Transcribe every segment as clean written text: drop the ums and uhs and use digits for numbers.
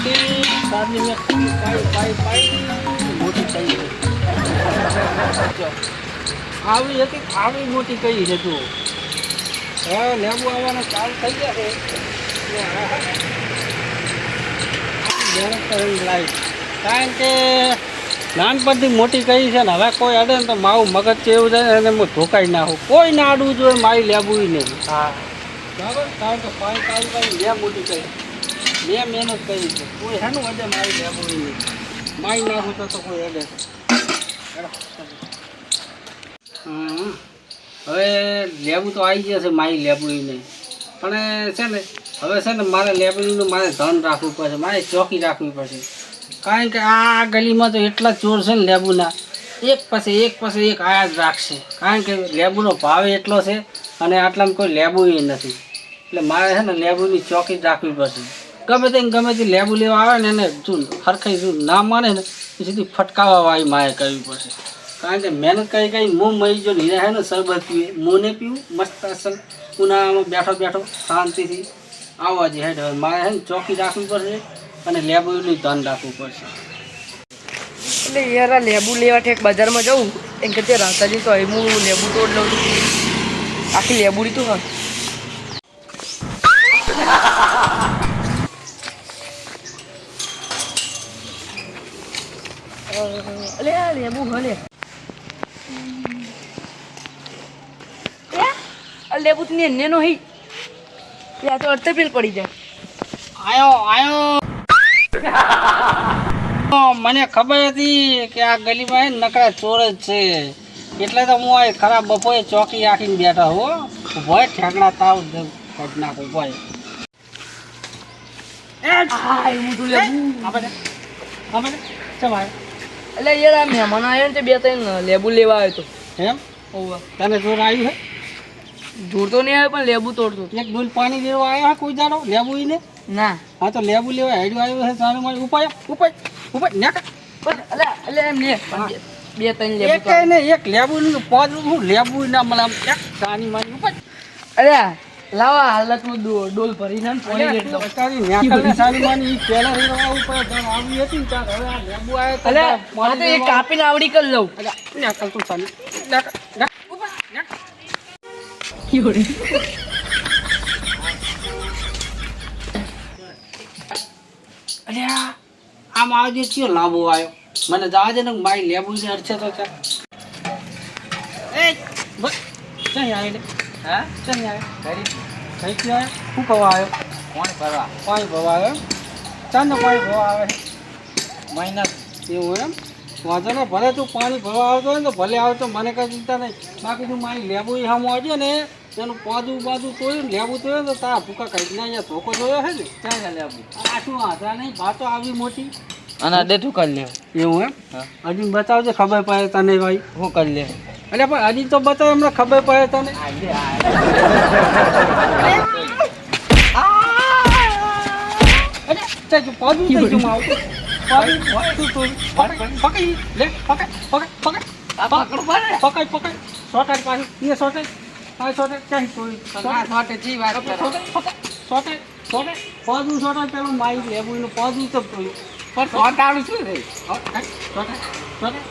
સાદી મેં પાઈ મોટી થઈ આવી હતી આવી મોટી કઈ છે તું હવે લેબુ આવવાના ચાલુ થઈ ગયા છે મહેનત કરવી લાઈટ કારણ કે નાનપણથી મોટી કરી છે ને હવે કોઈ અડે ને તો મારું મગજ છે એવું થાય ને એને હું ધોકાઈ નાખું કોઈ ના અડવું જોઈએ મારી લેબુ નહીં હા બરાબર કારણ કે પાણી ચાલુ કરી મેં મોટી કરી મેં મહેનત કરી છે કોઈ હેનું અડે મારી લેબુ નહીં મારી નાખું તો કોઈ અડે હવે લેબુ તો આવી જશે મારી લેબુડી નહીં પણ છે ને હવે છે ને મારે લેબુડીનું મારે ધન રાખવું પડશે મારે ચોકી રાખવી પડશે કારણ કે આ ગલીમાં તો એટલા ચોર છે ને લેબુના એક પછી એક આયા જ રાખશે કારણ કે લેબુનો ભાવ એટલો છે અને આટલામાં કોઈ લેબુ નથી એટલે મારે છે ને લેબુની ચોકી જ રાખવી પડશે ગમે તે લેબુ લેવા આવે ને એને શું હરખાઈ શું ના માને ને સીધી ફટકાવવાવાળી મારે કરવી પડશે કારણ કે મહેનત કરી મું મરી જો નીરા હે ને શરબત પીવે મોને પીવું મસ્ત અસલ ઉનાળામાં બેઠો શાંતિથી આવવા જે હેઠ હવે મારે છે ને ચોકી રાખવી પડશે અને લેબુનું ધન રાખવું પડશે એટલે યાર આ લેબુ લેવા ઠેક બજારમાં જવું એમ કે રાતાજી તો હું લેબુ તોડ લઉં છું આખી લેબુડી તો હા અલે આ લેબુ હલે લેબુ તો નેનો હઈ યા તો અડતે પેલ પડી જાય આયો મને ખબર હતી કે આ ગલીમાં નકરા ચોર જ છે એટલે તો હું આ ખરાબ બપોરે ચોકી રાખીને બેઠા હો ભય ઠેકણા તાવ કાઢ નાખો ભય એટલે યાર આ મહેમાન આવ્યો ને તે બે ત્રણ લેબુ લેવા આવ્યો તો એમ તને ચોર આવ્યું હે જોર તો નહીં આવ્યો પણ લેબુ તોડતો એક ડોલ પાણી લેવા આવ્યા કોઈ જાણો લેબુ ને ના હા તો લેબુ લેવા હેડ્યું આવ્યું છે સારું મારી ઉપાય એટલે એમ ને બે ત્રણ લેબુ એક ને એક લેબુ નું પાદરું હું લેબુ ના મળે આમ એક સાની મારી ઉપાય અરે લાવા હાલતમાં ડોલ ભરીને પાણી રેડ દો તારી ન્યાકલ ને સાની માની પહેલા રેવા ઉપર આવી હતી તાર હવે આ લેબુ આવ્યો અલે આ તો એક કાપીને આવડી કર લઉં ન્યાકલ તું સાની અરે આમ આવજે કયો લાંબો આવ્યો મને જવા દે ને મારી લેબુ ને અડશે તો ચાલ ચઈ આવે હા ચઈ આવે કઈ ક્યાં શું કવા આવ્યો પાણી ભરવા આવ્યો ચાંદનો પાણી ભરવા આવે મહિના એવું એમ વાંધો ને ભલે તું પાણી ભરવા આવતો હોય ને તો ભલે આવતો મને કાંઈ ચિંતા નહીં બાકી તું મારી લેબુ સામું આવજે ને તેનું પાદું તોડ્યું ને લેબુ તોડ્યું તો તારા ભૂકા કાઢી ના અહીંયા ધોકો જોયો છે ને ક્યાં લેબુ આ શું હાથરા નહીં ભાતો આવી મોટી અને ડેઠું કરી લે એવું એમ હજી બતાવજે ખબર પડે તને ભાઈ હું કરી લે એટલે પણ હજી તો બતાવ હમણાં ખબર પડે તને પાદું થઈ ગયું આવતું પકડી લે પકડ સોટાડ પાછું એ સોટાડ હા સોટાડ ક્યાં સોટાડ પાદું સોટાડ પેલું મારી લેવું એનું પાદું તો પણ સોટાડું શું રે સોટાડ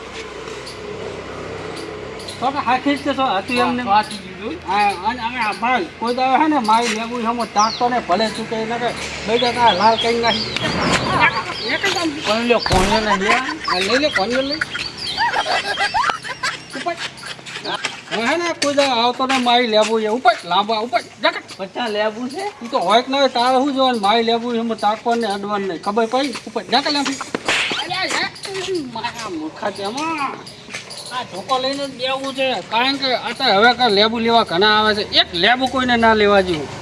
હા ખેંચતે હતું એમને હા અને અમે ભાઈ કોઈ દાવે હે ને મારી લેવું હમો તાકતો ને ભલે ચૂકે ને કે બેટા તા લાલ કઈ નાખી કોણ લ્યો કોણ લઈ લે કોણ લઈ ઉપર હે ને કોઈ દાવે આવતો ને મારી લેવું એ ઉપર લાંબા ઉપર જકટ બચ્ચા લેવું છે તું તો હોય કે ના હોય તારે શું જોવાનું મારી લેવું હમો તાકવા ને અડવાનું નહીં ખબર પડી ઉપર જકટ લેવું મારા મૂર્ખા છે એમાં આ ધોકો લઈને જ બેવું છે કારણ કે અત્યારે હવે લેબુ લેવા ઘણા આવે છે એક લેબુ કોઈને ના લેવા જેવું